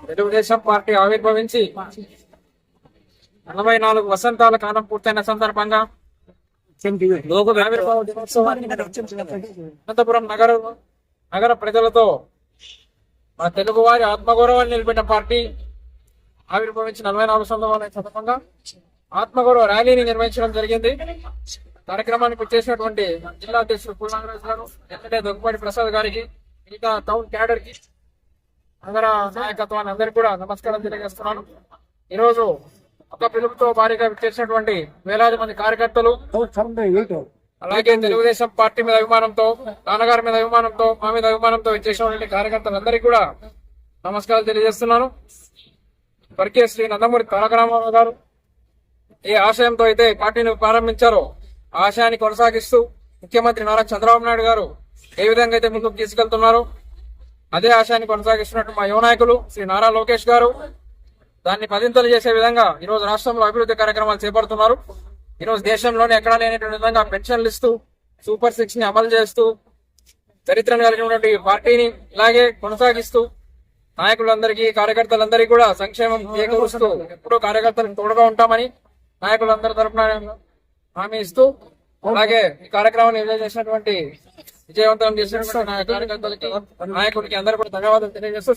Telugu Desam party ఆవిర్భవించి 44 వసంతాల కాలం పూర్తయిన సందర్భంగా లోక ఆవిర్భావ దినోత్సవాన్ని అనంతపురం నగర ప్రజలతో మన తెలుగువారి ఆత్మగౌరవాన్ని నిలబెట్టిన పార్టీ ఆవిర్భవించి 44 సంవత్సరాల సందర్భంగా ఆత్మగౌరవ ర్యాలీని నిర్వహించడం జరిగింది. కార్యక్రమానికి వచ్చేసినటువంటి జిల్లా అధ్యక్షుడు పూర్ణాగరాజు గారు, ఎమ్మెల్యే దగ్గుపాటి ప్రసాద్ గారికి, మిగతా టౌన్ క్యాడర్ కి, నగర నాయకత్వాన్ని అందరికీ కూడా నమస్కారం తెలియజేస్తున్నాను. ఈరోజు ఒక పిలుపుతో భారీగా చేసినటువంటి వేలాది మంది కార్యకర్తలు, అలాగే తెలుగుదేశం పార్టీ మీద అభిమానంతో, నాన్నగారి మీద అభిమానంతో, మా మీద అభిమానంతో చేసినటువంటి కార్యకర్తలందరికీ కూడా నమస్కారాలు తెలియజేస్తున్నాను. వర్కే శ్రీ నందమూరి తారక రామారావు గారు ఏ ఆశయంతో అయితే పార్టీని ప్రారంభించారో ఆశయాన్ని కొనసాగిస్తూ ముఖ్యమంత్రి నారా చంద్రబాబు నాయుడు గారు ఏ విధంగా అయితే ముందుకు తీసుకెళ్తున్నారో అదే ఆశయాన్ని కొనసాగిస్తున్నట్టు మా యువ నాయకులు శ్రీ నారా లోకేష్ గారు దాన్ని పదింతలు చేసే విధంగా ఈరోజు రాష్ట్రంలో అభివృద్ధి కార్యక్రమాలు చేపడుతున్నారు. ఈరోజు దేశంలోనే ఎక్కడా లేనటువంటి విధంగా పెన్షన్లు ఇస్తూ, సూపర్ 6 ని అమలు చేస్తూ, చరిత్రను కలిగినటువంటి పార్టీని ఇలాగే కొనసాగిస్తూ నాయకులందరికీ, కార్యకర్తలందరికీ కూడా సంక్షేమం చేకూరుస్తూ ఎప్పుడూ కార్యకర్తలకు తోడుగా ఉంటామని నాయకులందరి తరఫున హామీ ఇస్తూ, అలాగే ఈ కార్యక్రమాన్ని విజయవంతం చేసినటువంటి కార్యకర్తలకి, నాయకులకి అందరూ కూడా ధన్యవాదాలు తెలియజేస్తూ